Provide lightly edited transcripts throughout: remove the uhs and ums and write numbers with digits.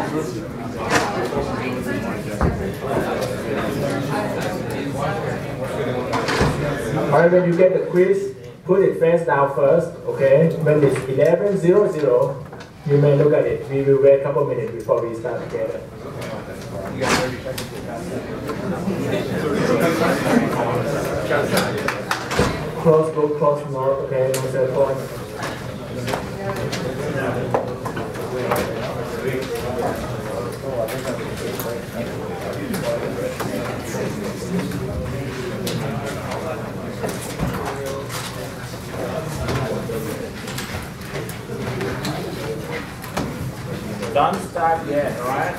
Alright, when you get the quiz, put it face down first, okay? When it's 11:00, you may look at it. We will wait a couple minutes before we start together. Close book, close note, okay? No cell phone. Don't start yet, alright?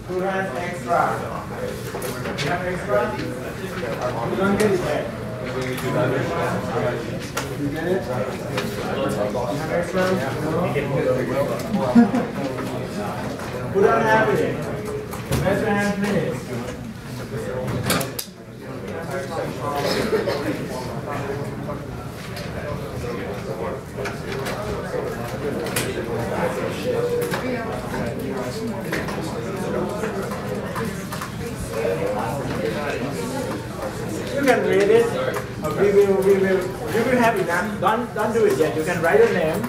Who has extra? You have extra? You don't get it yet. You get it? You have extra? No? Who don't have it? Raise your hand, please. You can read it. We will have enough. Don't do it yet. You can write your name.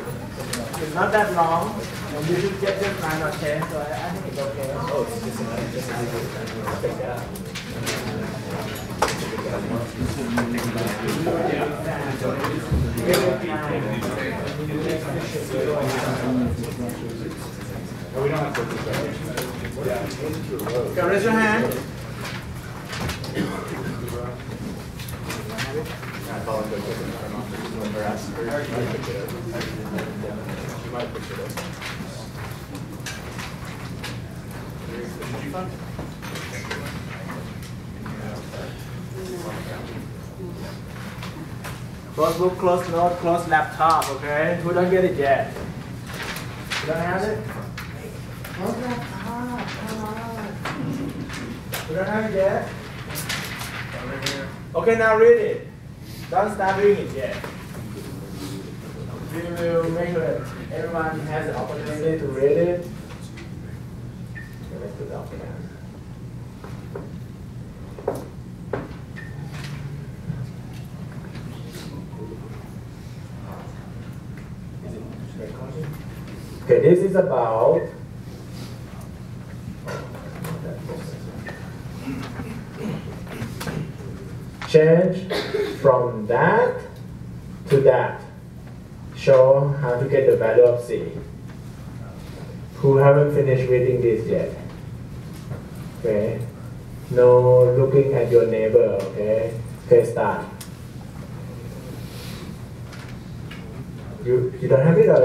It's not that long, and you should get just 9 or 10. So I think it's okay. Oh, it's just we don't have to do that. Okay, raise your hand. Close book, close note, close laptop, okay? Who don't get it yet? You don't have it? Close laptop, come on. You don't have it yet? Okay, now read it. Don't start reading it yet. We will make sure that everyone has the opportunity to read it. Let's do the document. Okay, this is about change from that to that. Show how to get the value of C. Who haven't finished reading this yet? Okay. No looking at your neighbor, okay? Okay, start. You don't have it, or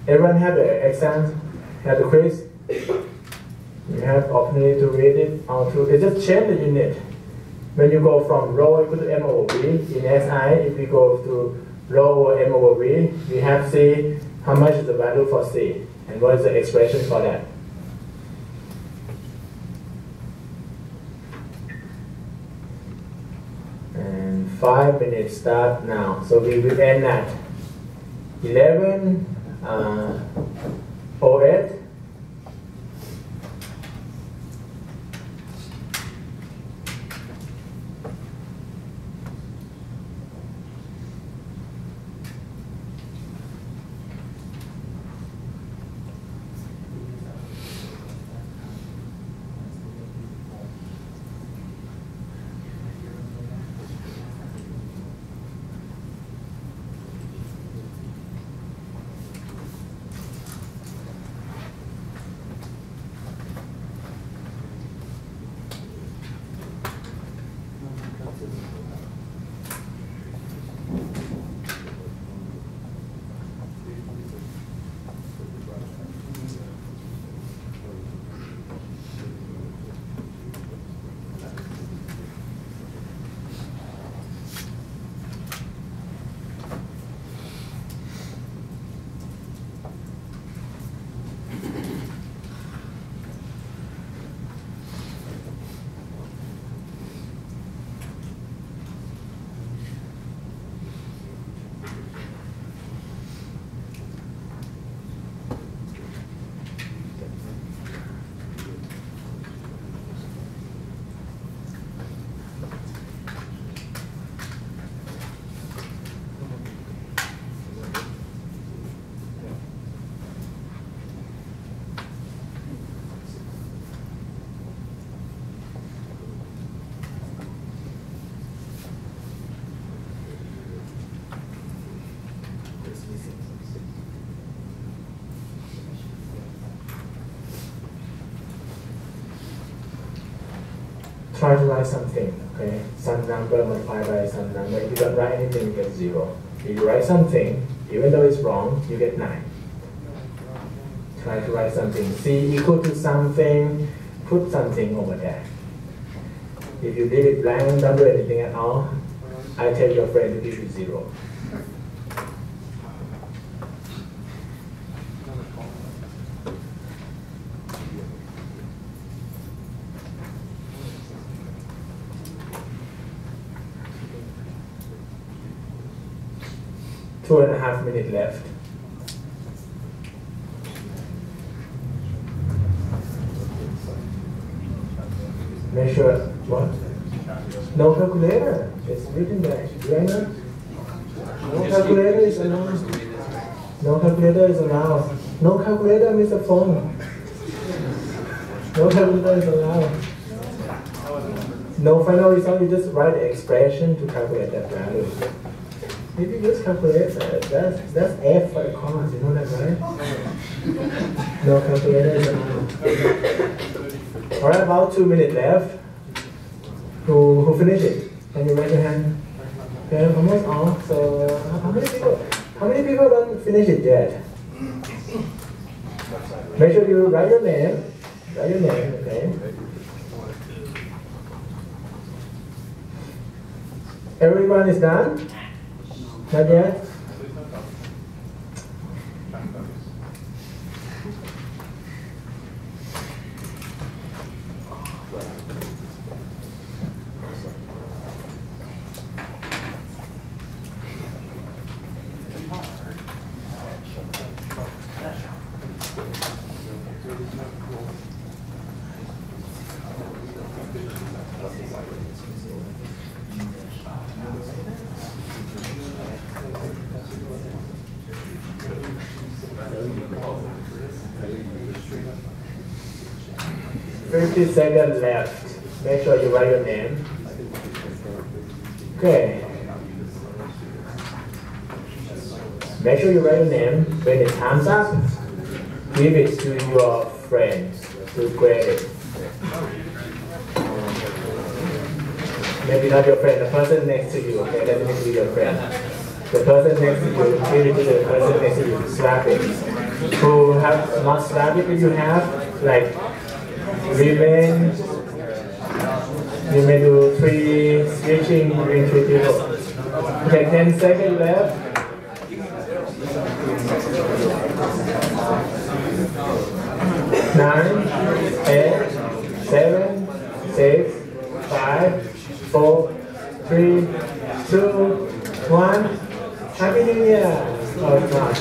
everyone have the exam, have the quiz? You have opportunity to read it all through. It's just change the unit. When you go from row equal to M over V, in SI, if we go to row over M over V, we have C, how much is the value for C? And what is the expression for that? And 5 minutes start now. So we will end at 11:08. try to write something, okay? Some number multiplied by some number. If you don't write anything, you get 0. If you write something, even though it's wrong, you get 9. Try to write something. C equal to something, put something over there. If you leave it blank, don't do anything at all, I tell your friend to give you 0. Two and a half minutes left. Make sure, what? No calculator. It's written there. Right? No calculator is allowed. No calculator is allowed. No calculator means a phone. No calculator is allowed. No final result, you just write the expression to calculate that value. If you use calculator, that's F for the cost, you know that, right? No calculator is allowed. Alright, about 2 minutes left. Who finished it? Can you raise your hand? Okay, almost all. So how many people don't finish it yet? Make sure you write your name. Write your name, okay? Everyone is done? Not yet? Seconds left. Make sure you write your name. Okay. Make sure you write your name. When it comes up, give it to your friends to grade it. Maybe not your friend, the person next to you. Okay, let me be your friend. The person next to you, give it to the person next to you. Slap it. Who have not slapped it? If you have, like. Remain. You may do 3 switching between 3 people. Okay, 10 seconds left. 9, 8, 7, 6, 5, 4, 3, 2, 1. Happy New Year! Oh, it's not.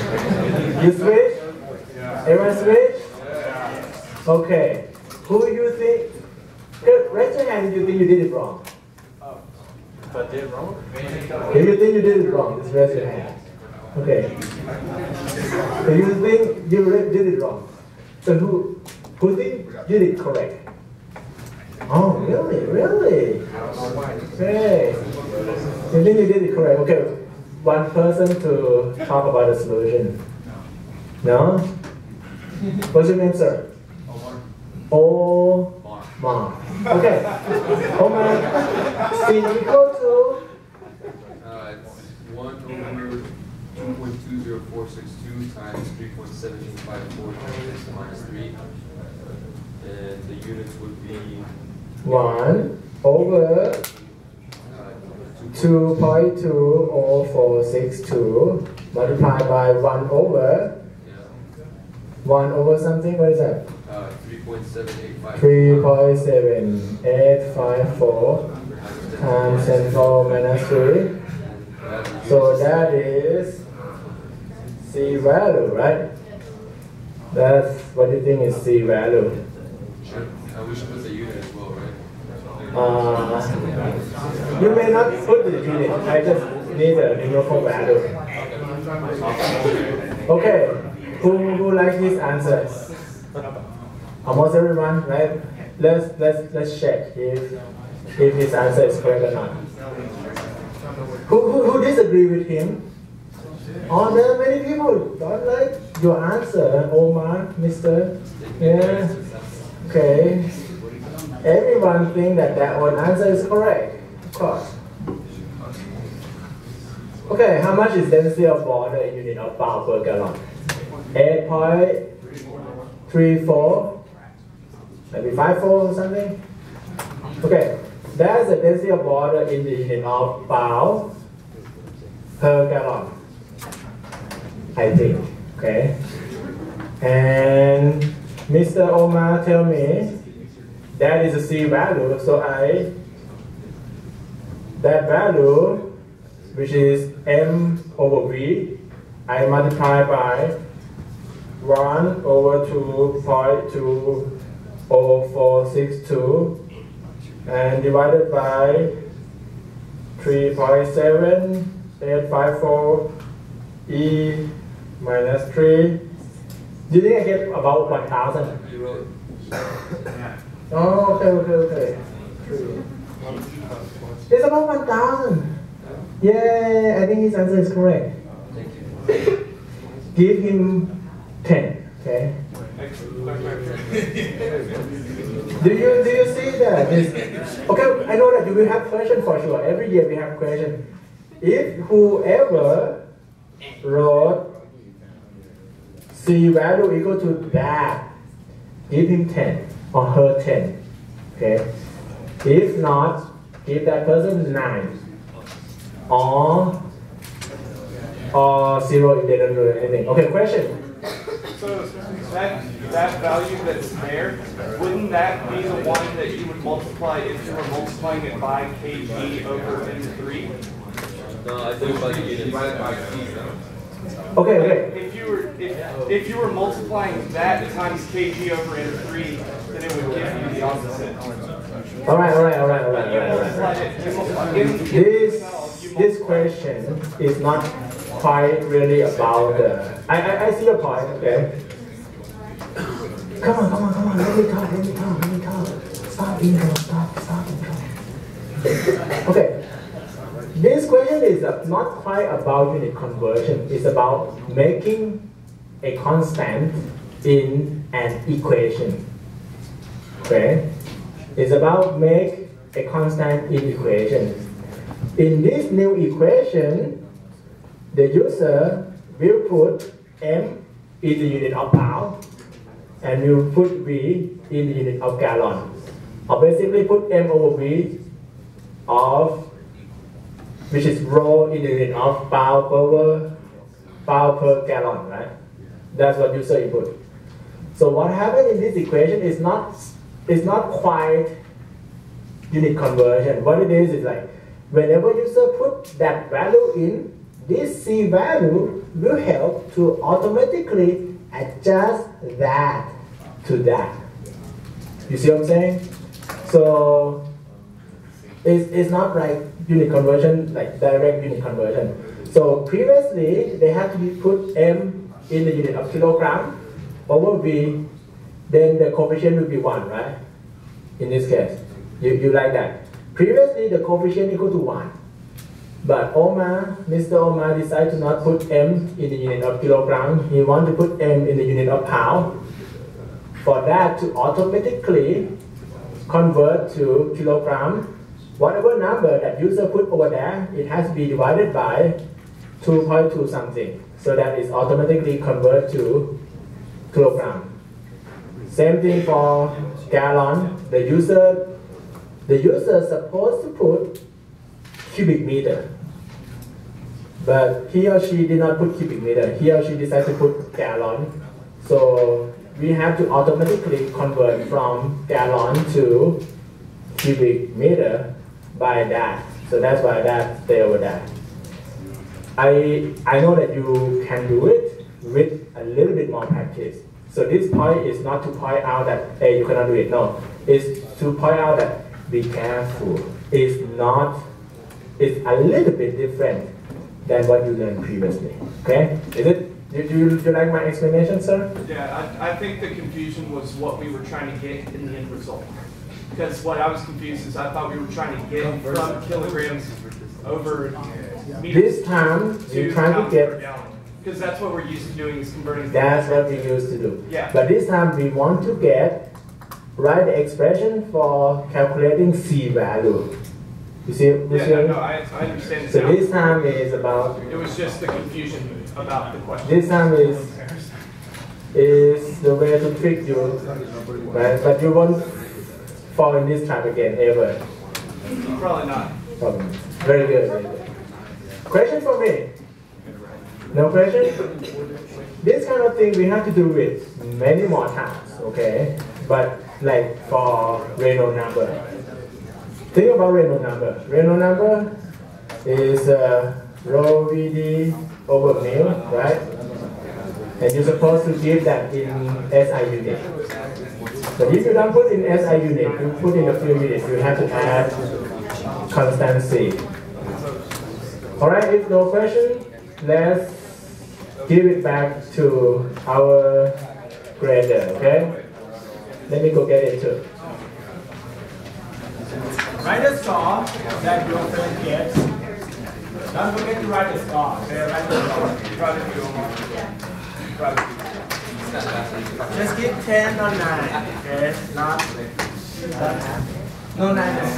You switch? Everyone switch? Okay. Who do you think? Raise your hand if you think you did it wrong. If I did wrong? If you think you did it wrong, just raise your hand. Okay. If you think you did it wrong, so who think you did it correct? Oh, really? Really? Okay. You think you did it correct? Okay. One person to talk about the solution. No? What's your name, sir? Omar. Okay. Omar. C equal to? It's 1 over 2.20462 times 3.7854 times minus 3. And the units would be 1 over 2.20462 multiplied by 1 over 1 over something. What is that? 3.7854 times 10 power minus 3. So that is C value, right? That's what you think is C value. We should put the unit as well, right? You may not put the unit. I just need the numerical value. Okay. Who likes this answer? Almost everyone, right? Let's check if his answer is correct or not. Who disagree with him? Oh, there are many people don't like your answer, Omar, Mr. Yeah. Okay. Everyone think that their own answer is correct, of course. Okay, how much is density of water in unit of power per gallon? 8.34, maybe 54 or something. Okay, that's the density of water in the unit of power per gallon, I think. Okay, and Mr. Omar tell me that is a C value, so that value, which is m over v, I multiply by 1 over 2.20462 and divided by 3.7854 e minus 3. Do you think I get about 1,000? Oh, okay. It's about 1,000. Yeah, I think his answer is correct. Thank you. Give him 10. Okay. Do you see that? Okay, I know that you will have question for sure. Every year we have question. If whoever wrote C value equal to that, give him 10 or her 10. Okay. If not, give that person 9 or 0 if they don't do anything. Okay, question. So that value that's there, wouldn't that be the one that you would multiply if you were multiplying it by kg over n3? No, I think by unit divided by t. Okay. If you were multiplying that times kg over n3, then it would give you the opposite. All right. This question is not quite really about the. I see your point. Okay. Come on. Let me talk. Stop intro. Okay. This question is not quite about unit conversion. It's about making a constant in an equation. Okay. It's about make a constant in equation. In this new equation, the user will put m in the unit of power and will put v in the unit of gallon. Or basically put m over v of which is rho in the unit of power per gallon, right? That's what user input. So what happened in this equation is not quite unit conversion. What it is like whenever user put that value in, this C value will help to automatically adjust that to that. You see what I'm saying? So it's not like unit conversion, like direct unit conversion. So previously they had to be put m in the unit of kilogram over v, then the coefficient will be 1, right? In this case, you like that. Previously the coefficient equal to 1, but Mr. Omar decided to not put m in the unit of kilogram. He wanted to put m in the unit of pound. For that to automatically convert to kilogram, whatever number that user put over there, it has to be divided by 2.2 something, so that is automatically convert to kilogram. Same thing for gallon. The user supposed to put cubic meter, but he or she did not put cubic meter. He or she decided to put gallon. So we have to automatically convert from gallon to cubic meter by that. So that's why that stay over there. I know that you can do it with a little bit more practice. So this point is not to point out that, hey, you cannot do it. No, it's to point out that be careful. It's a little bit different than what you learned previously. Okay? Did you like my explanation, sir? Yeah, I think the confusion was what we were trying to get in the end result. Because what I was confused is I thought we were trying to get from kilograms over meters. This time, you're trying to get. Because that's what we're used to doing, is converting. That's what we used to do. Yeah. But this time we want to get write the expression for calculating C value. You see? I understand. So this time is about. It was just the confusion about the question. This time is the way to trick you, right? But you won't fall in this trap again ever. Probably not. Probably. Very good. Very good. Question for me? No question? This kind of thing we have to do it many more times, okay? But like for Reynolds number. Think about Reynolds number. Reynolds number is rho VD over mu, right? And you're supposed to give that in SI unit. But if you don't put in SI unit, you put in a few units, you have to add constant C. Alright, if no question, let's give it back to our grader, okay? Let me go get it too. Write the score that your friend gets. Don't forget to write the score. Okay, write the score. Just give 10 or 9. Okay, not no 9 and 10.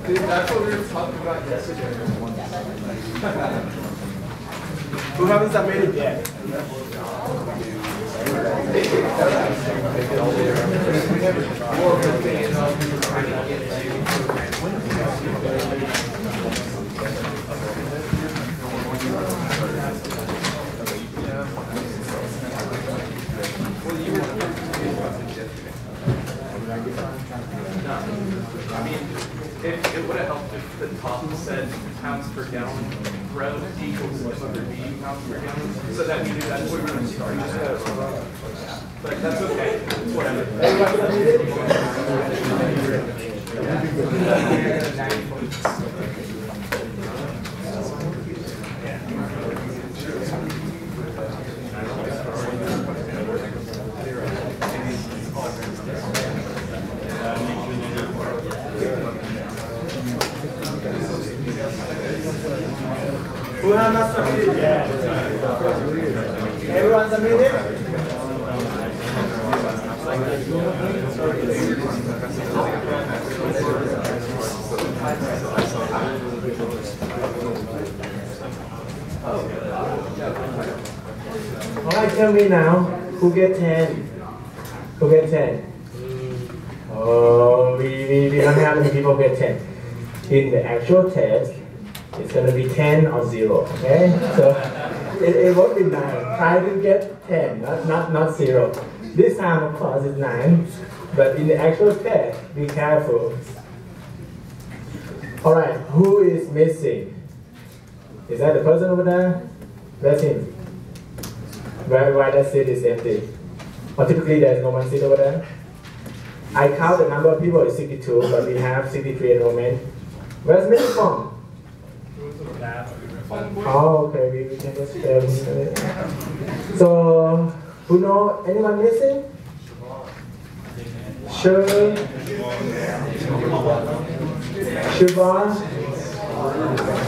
That's what we were talking about yesterday. Who haven't submitted yet? I mean, it would have helped if the top said pounds per gallon, rho equals M over V pounds per gallon, so that we knew that's what we were going to start. But that's okay. It's whatever. Who have not submitted yet? Everyone submitted? Alright, tell me now, who get 10? Who get 10? Oh, we don't have many people get 10. In the actual test, it's going to be 10 or 0, okay? So it won't be 9. Try to get 10, not 0. This time, of course, it's 9. But in the actual test, be careful. Alright, who is missing? Is that the person over there? That's him. Why that seat is empty? Or typically there's no one seat over there? I count the number of people is 62, but we have 63 enrollment. Where's missing from? Oh, okay, we can just spell it. So, who know anyone missing? Sure. Siobhan.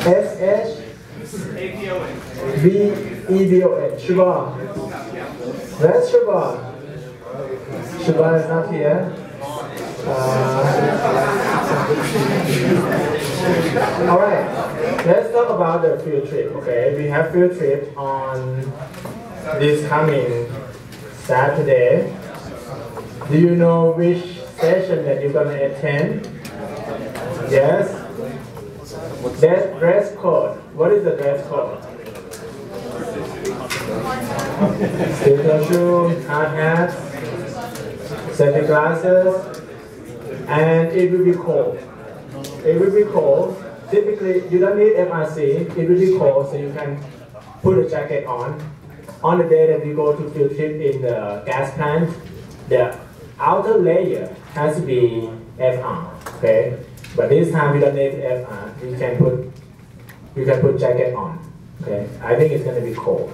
SH. VEDON. Siobhan. Where's Siobhan? Siobhan is not here. Alright, let's talk about the field trip, okay? We have field trip on this coming Saturday. Do you know which session that you're going to attend? Yes? That dress code. What is the dress code? Steel shoes, hard hats, safety glasses, and it will be cold. It will be cold. Typically, you don't need MRC. It will be cold, so you can put a jacket on. On the day that we go to field trip in the gas plant, the outer layer has to be FR. Okay, but this time we don't need FR. You can put jacket on. Okay, I think it's going to be cold.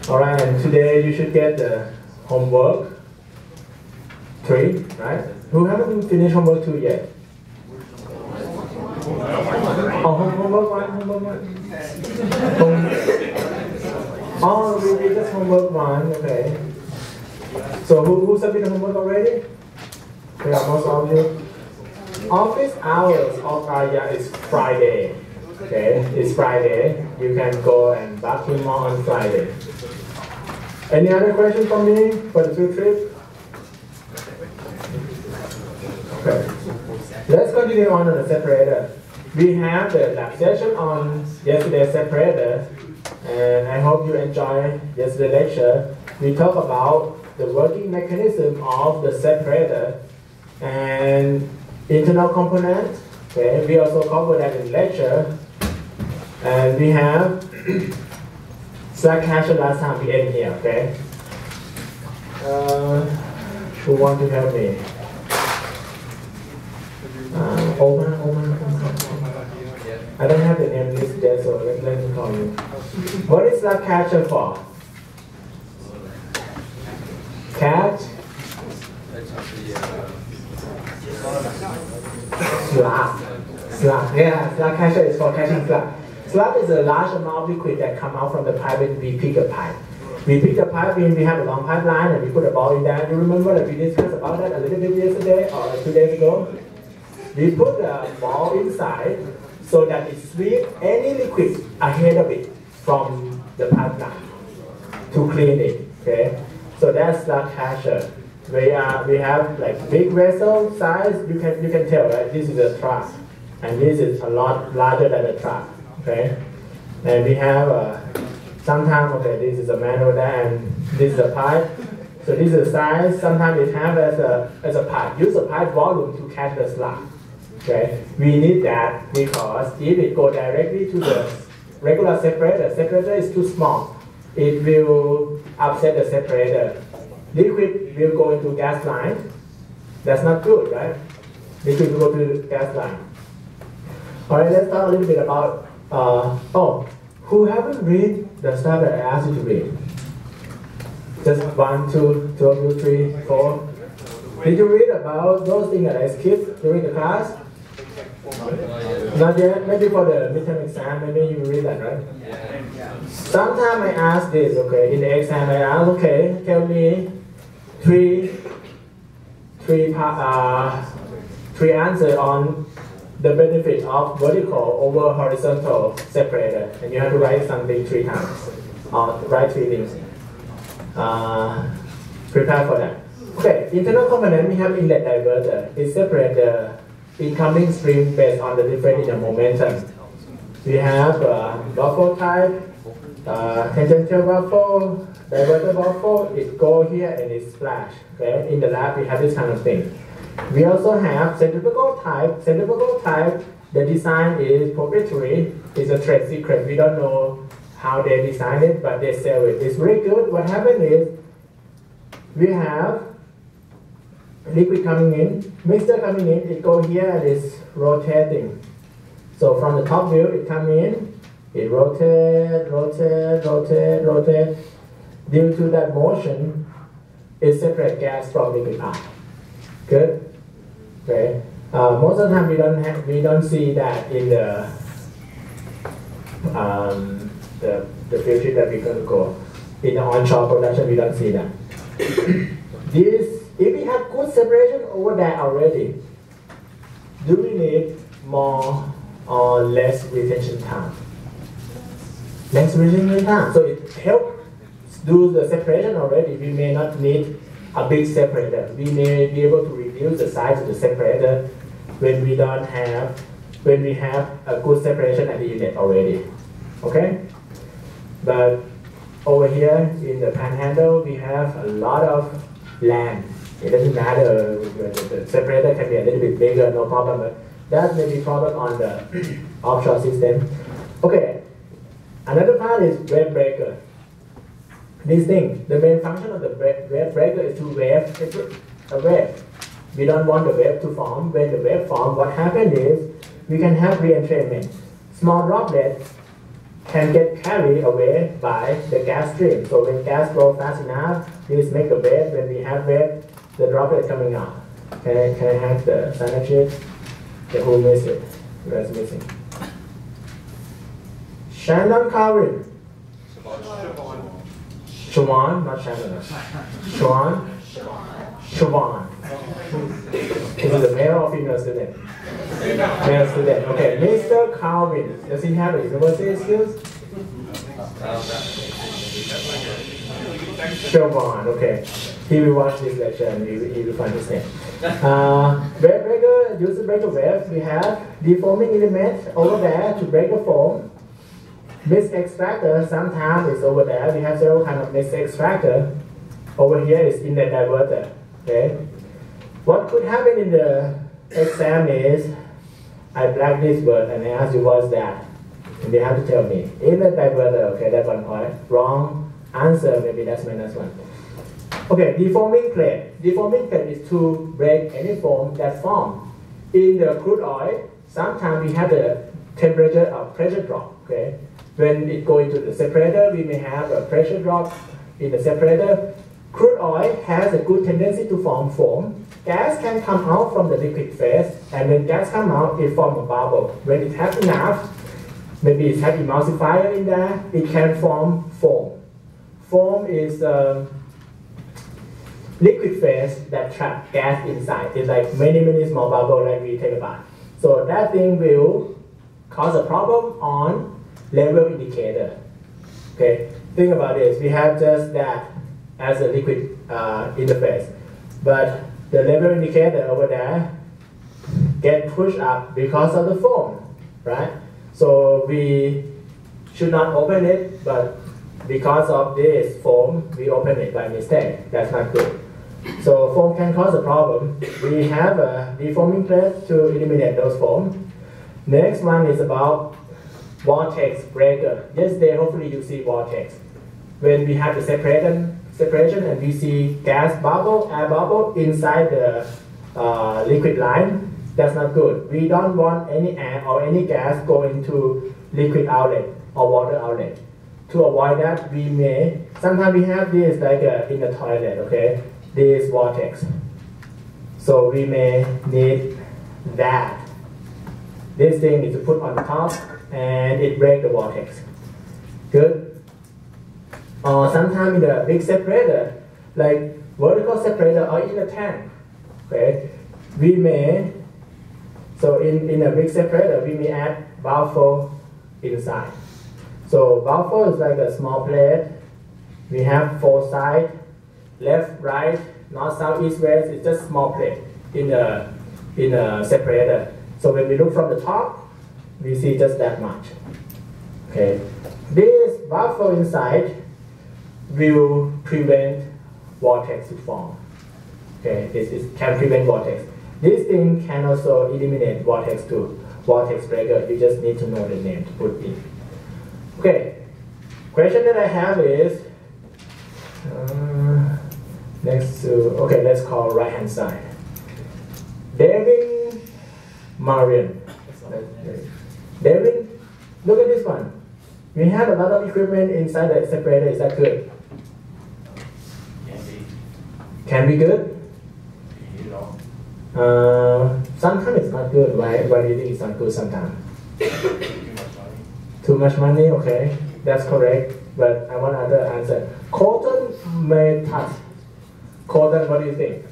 All right, and today you should get the homework 3, right? Who haven't finished homework 2 yet? Homework one. Oh, we just homework one. Okay. So who submitted homework already? Yeah, most of you. Office hours is Friday. Okay, it's Friday. You can go and back him on Friday. Any other question from me for the field trip? Okay. Let's continue on the separator. We have the lab session on yesterday's separator, and I hope you enjoy yesterday's lecture. We talk about the working mechanism of the separator and internal components. Okay, we also cover that in lecture, and we have slack cache last time we end here. Okay, who want to help me? Omar. I don't have the name list there, so let me call you. What is slack cache for? Catch? Slug. Yeah, slug cache is for catching slug. Slug is a large amount of liquid that come out from the pipe when we pick a pipe. We pick a pipe when we have a long pipeline and we put a ball in there. You remember that we discussed about that a little bit yesterday or 2 days ago? We put a ball inside so that it sweeps any liquid ahead of it from the pipeline to clean it. Okay, so that's slug cache. We have like big vessel size. You can tell, right? This is a truck, and this is a lot larger than a truck. Okay, and we have sometimes this is a manual there, and this is a pipe. So this is the size. Sometimes it have as a pipe. Use a pipe volume to catch the slug. Okay, we need that because if it go directly to the regular separator is too small. It will upset the separator. Liquid will go into gas line. That's not good, right? Liquid will go to the gas line. All right, let's talk a little bit about. Who haven't read the stuff that I asked you to read? Just 1, 2, 2, 3, 4. Did you read about those things that I skipped during the class? Not yet. Maybe for the midterm exam, maybe you read that, right? Sometimes I ask this. Okay, in the exam I ask, okay, tell me three answers on the benefit of vertical over horizontal separator, and you have to write something 3 times, or write 3 things. Prepare for that. Okay, internal component, we have inlet diverter. It separates the incoming stream based on the difference in the momentum. We have baffle type, tangential baffle, diverter baffle. It go here and it splash. Okay, in the lab we have this kind of thing. We also have centrifugal type. Centrifugal type, the design is proprietary. It's a trade secret. We don't know how they designed it, but they sell it. It's very good. What happened is we have liquid coming in, mixture coming in, it go here and it's rotating. So from the top view, it come in, it rotate. Due to that motion, it separates gas from liquid out. Good? Okay. Most of the time we don't see that in the field trip that we're going to go. In the onshore production, we don't see that. If we have good separation over there already, do we need more or less retention time? Less retention time. So it helps do the separation already. We may not need a big separator. We may be able to reduce the size of the separator when we have a good separation at the inlet already. Okay? But over here in the panhandle, we have a lot of land. It doesn't matter, the separator can be a little bit bigger, no problem, but that may be problem on the offshore system. Okay, another part is wave breaker. This thing, the main function of the wave breaker is to wave a wave. We don't want the wave to form. When the wave forms, what happens is we can have re-entrainment. Small droplets can get carried away by the gas stream. So when gas flows fast enough, this make a wave. When we have wave, the droplet coming out. Can I have the sign sheet? Okay, who missed it? You guys missing? Shannon Calvin. Siobhan. Siobhan, not Shannon. Siobhan. Siobhan. Is it a male or female student? Male student. Okay, Mr. Calvin. Does he have a university skills? Siobhan, okay. He will watch this lecture and he will find his name. Breaker, use the breaker wave. We have deforming element over there to break the foam. Mist extractor, sometimes it's over there. We have several kinds of mist extractor. Over here is inlet diverter. Okay. What could happen in the exam is I black this word and I ask you what's that. And they have to tell me. Inlet diverter, okay, that's 1 point. Wrong answer, maybe that's -1. Okay, deforming plate. Deforming plate is to break any foam that form. In the crude oil, sometimes we have the temperature of pressure drop. Okay, when it go into the separator, we may have a pressure drop in the separator. Crude oil has a good tendency to form foam. Gas can come out from the liquid phase, and when gas come out, it forms a bubble. When it has enough, maybe it has emulsifier in there, it can form foam. Foam is liquid phase that trap gas inside. It's like many small bubbles like we take a bath. So that thing will cause a problem on level indicator. Okay, think about this. We have just that as a liquid interface, but the level indicator over there get pushed up because of the foam, right? So we should not open it, but because of this foam, we open it by mistake. That's not good. So foam can cause a problem. We have a deforming plate to eliminate those foam. Next one is about vortex breaker. Yesterday, hopefully you see vortex. When we have the separation and we see gas bubble, air bubble inside the liquid line, that's not good. We don't want any air or any gas go into liquid outlet or water outlet. To avoid that, we may, sometimes we have this like in the toilet, okay, this vortex. So we may need that. This thing is to put on top and it breaks the vortex. Good? Or sometimes in the big separator, like vertical separator or in a tank, okay, we may, so in a big separator, we may add baffle inside. So baffle is like a small plate. We have 4 sides, left, right, north, south, east, west. It's just small plate in a separator. So when we look from the top, we see just that much. Okay, this baffle inside will prevent vortex to form. Okay, this can prevent vortex. This thing can also eliminate vortex too. Vortex breaker. You just need to know the name to put in. Okay, question that I have is next to, okay, let's call right hand side. David Marian. David, look at this one. We have a lot of equipment inside the separator. Is that good? Can be good? Sometimes it's not good. Why do you think it's not good sometimes? Too much money, okay, that's correct, but I want another answer. Cotton may touch. Cotton, what do you think?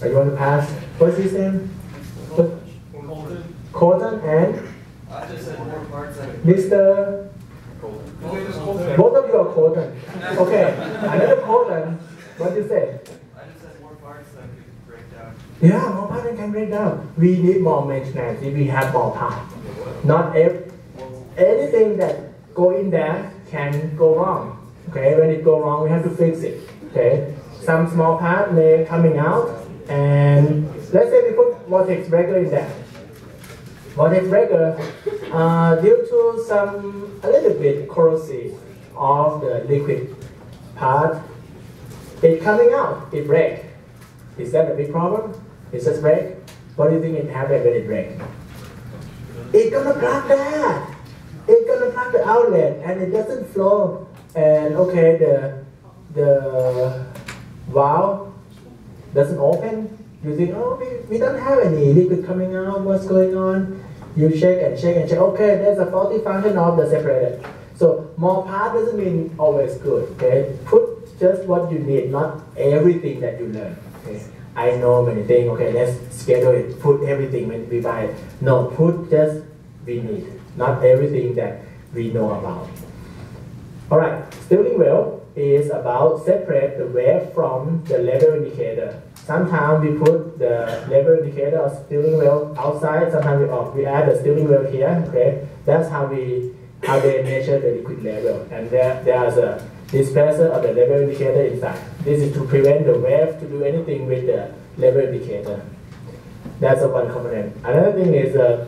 You want to pass? What's his name? Cotton and? I just said more parts of it. Mr. Both of you are Cotton. Okay, another Cotton, what do you say? I just said more parts that could break down. Yeah, more parts can break down. We need more maintenance if we have more parts. Not anything that go in there can go wrong. Okay, when it go wrong, we have to fix it. Okay, some small part may coming out, and let's say we put vortex breaker in there. Vortex breaker, due to a little bit corrosive of the liquid part, it coming out, it break. Is that a big problem? It just break? What do you think it happens when it break? It's gonna block that. It's gonna block the outlet and it doesn't flow. And okay, the valve doesn't open You think, oh, we don't have any liquid coming out, what's going on? You check and check and check, okay, there's a faulty function of the separator. So more part doesn't mean always good, okay? Put just what you need, not everything that you learn, okay? I know many things, okay, let's schedule it, put everything when we buy it. No, put just we need, not everything that we know about. All right, steering wheel is about separate the wave from the level indicator. Sometimes we put the level indicator or steering wheel outside. Sometimes we add the steering wheel here. Okay, that's how they measure the liquid level. And there's a displacer of the level indicator inside. This is to prevent the wave to do anything with the level indicator. That's one component. Another thing is the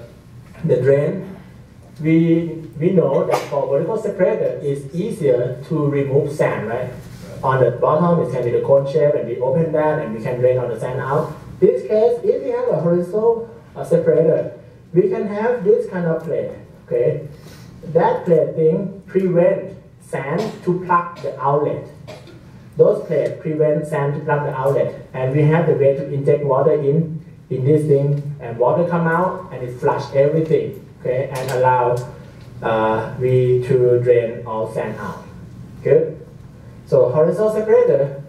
drain. We know that for vertical separator, it's easier to remove sand, right? On the bottom, it can be the cone shape, and we open that, and we can drain all the sand out. In this case, if we have a horizontal separator, we can have this kind of plate, okay? That plate thing prevent sand to plug the outlet. Those plates prevent sand to plug the outlet, and we have the way to inject water in this thing, and water come out, and it flush everything. Okay, and allow we to drain all sand out. Good. So horizontal separator,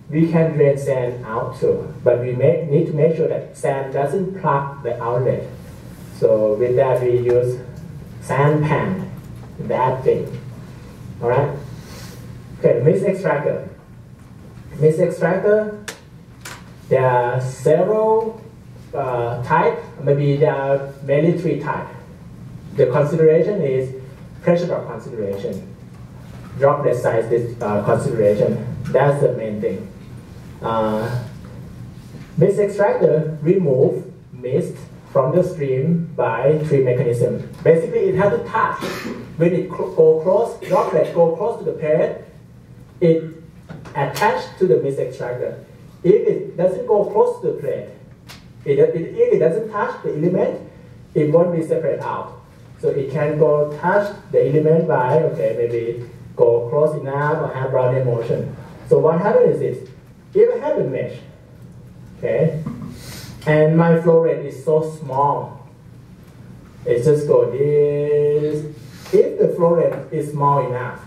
we can drain sand out too, but we need to make sure that sand doesn't plug the outlet. So with that, we use sand pan, that thing. All right. Okay, mist extractor. Mist extractor. There are several types. Maybe there are mainly 3 types. The consideration is pressure drop consideration, droplet size consideration. That's the main thing. Mist extractor remove mist from the stream by 3 mechanisms. Basically, it has to touch. When it go close, droplet go close to the plate, it attached to the mist extractor. If it doesn't go close to the plate, if it doesn't touch the element, it won't be separated out. So it can go touch the element by, okay, maybe go close enough or have Brownian motion. So what happens is this, if I have a mesh, okay, and my flow rate is so small, it just go this. If the flow rate is small enough,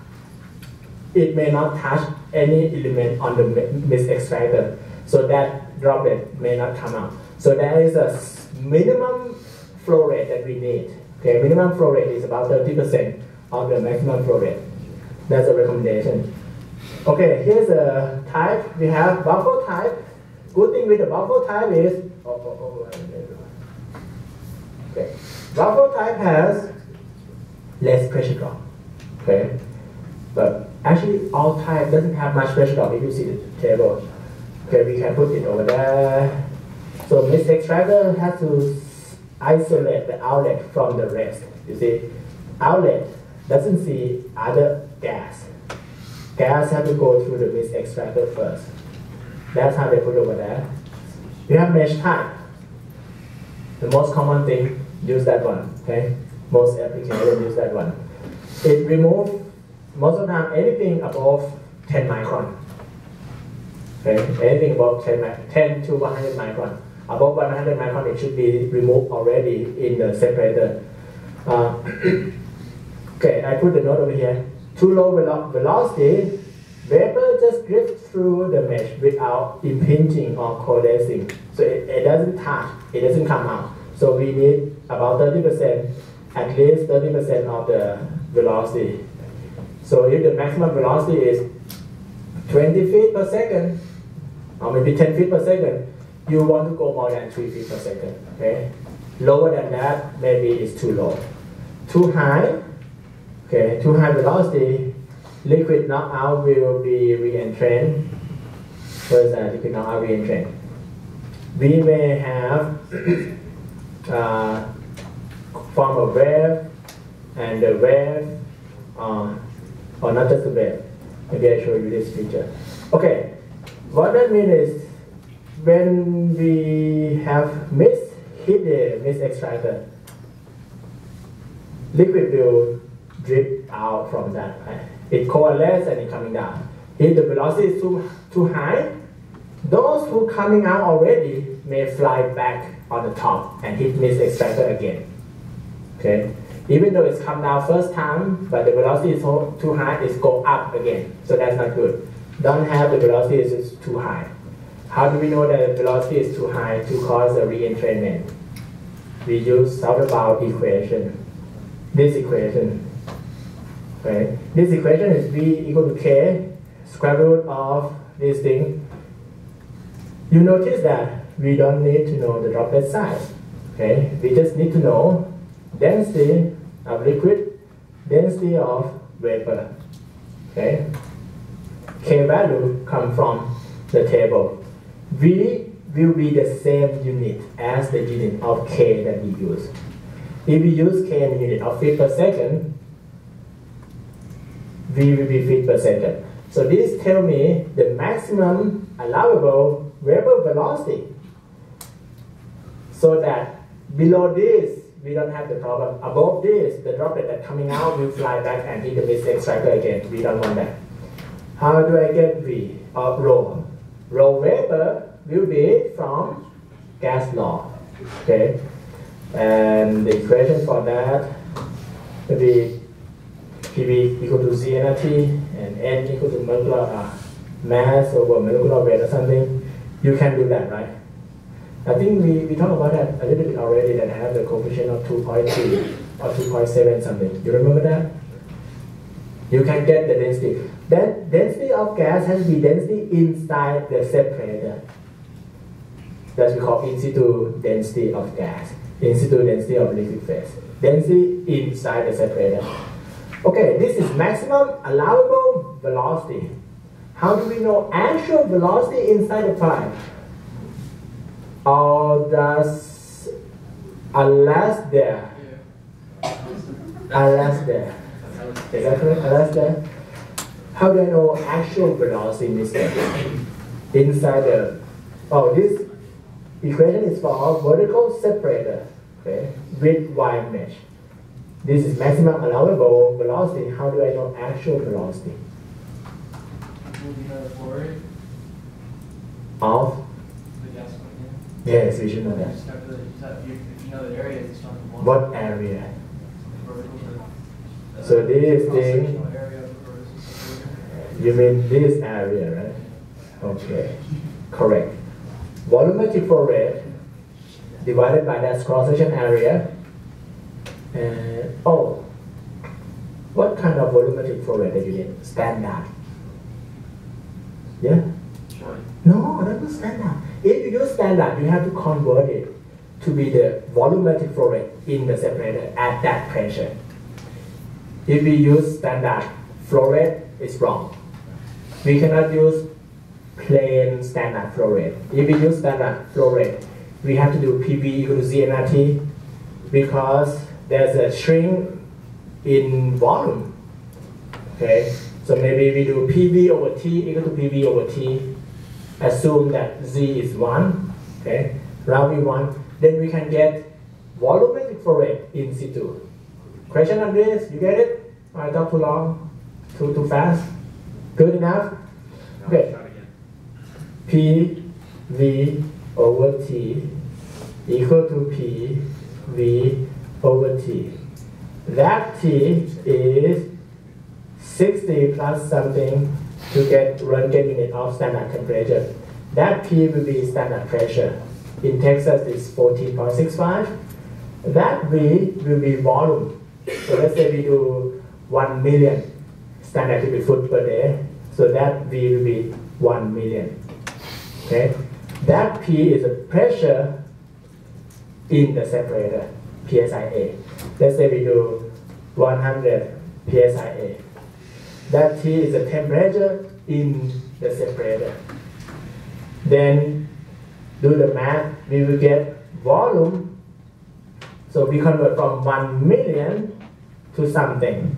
it may not touch any element on the mist extractor. So that droplet may not come out. So there is a minimum flow rate that we need. Okay, minimum flow rate is about 30% of the maximum flow rate. That's a recommendation. Okay, here's a type. We have bubble type. Good thing with the bubble type is, okay, bubble type has less pressure drop. Okay, but actually all type doesn't have much pressure drop. If you see the table, okay, we can put it over there. So mist extractor has to isolate the outlet from the rest. You see, outlet doesn't see other gas. Gas have to go through the mist extractor first. That's how they put over there. You have mesh type. The most common thing, use that one. Okay, most applications use that one. It removes most of the time anything above 10 micron. Okay, anything above 10 to 100 micron. Above 100 micron, it should be removed already in the separator. Okay, I put the note over here. Too low velocity, vapor just drifts through the mesh without impinging or coalescing. So it doesn't touch, it doesn't come out. So we need about 30%, at least 30% of the velocity. So if the maximum velocity is 20 feet per second, or maybe 10 feet per second, you want to go more than 3 feet per second, okay? Lower than that, maybe it's too low. Too high, okay, too high velocity, liquid knockout will be re-entrained. What is that, liquid knockout re-entrained? We may have form a wave, and the wave, or not just the wave. Maybe I show you this picture. Okay, what that means is, when we have mist hit the mist extractor, liquid will drip out from that. Right? It coalesces and it's coming down. If the velocity is too high, those who coming out already may fly back on the top and hit mist extractor again. Okay, even though it's come down first time, but the velocity is too high, it's go up again. So that's not good. Don't have the velocity is too high. How do we know that the velocity is too high to cause a re-entrainment? We use Sauter-Bound equation. This equation. Okay. This equation is V equal to K, square root of this thing. You notice that we don't need to know the droplet size. Okay. We just need to know density of liquid, density of vapor. Okay. K value come from the table. V will be the same unit as the unit of K that we use. If we use K in unit of feet per second, V will be feet per second. So this tells me the maximum allowable vapor velocity. So that below this, we don't have the problem. Above this, the droplet that coming out will fly back and hit the mist extractor again. We don't want that. How do I get V of rho? Rho vapor will be from gas law. Okay, and the equation for that will be PV equal to Z nRT and N equal to molecular mass over molecular weight or something. You can do that, right? I think we talked about that a little bit already, that have the coefficient of 2.3 or 2.7 something. You remember that? You can get the density. Then density of gas has to be density inside the separator. That's we call in situ density of gas, in situ density of liquid phase. Density inside the separator. Okay, this is maximum allowable velocity. How do we know actual velocity inside the pipe? Or does unless there? Unless there. Is that correct? Unless there. How do I know actual velocity in this case? Inside the, this equation is for a vertical separator, okay, with wire mesh. This is maximum allowable velocity. How do I know actual velocity? Of? Yes, we should know that. If you know the area, it's from the what area? So this thing, you mean this area, right? Okay, correct. Volumetric flow rate divided by that cross-section area. And what kind of volumetric flow rate that you need? Standard. Yeah? Sure. No, that's not standard. If you use standard, you have to convert it to be the volumetric flow rate in the separator at that pressure. If we use standard flow rate, it's wrong. We cannot use plain standard flow rate. If we use standard flow rate, we have to do PV equal to Z nRT because there's a shrink in volume. Okay, so maybe we do PV over T equal to PV over T. Assume that Z is 1. Okay, rounding 1. Then we can get volumetric flow rate in situ. Question on this? You get it? I talk too long? Too fast? Good enough? Okay. P V over T equal to P V over T. That T is 60 plus something to get Röntgen unit of standard temperature. That P will be standard pressure. In Texas, it's 14.65. That V will be volume. So let's say we do 1 million standard cubic foot per day. So that V will be 1 million. Okay? That P is a pressure in the separator, PSIA. Let's say we do 100 PSIA. That T is the temperature in the separator. Then do the math, we will get volume. So we convert from 1 million to something.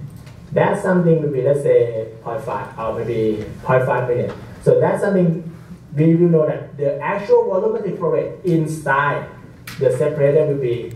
That something will be, let's say, 0.5 or maybe 0.5 million. So that's something we will know that the actual volumetric flow rate inside the separator will be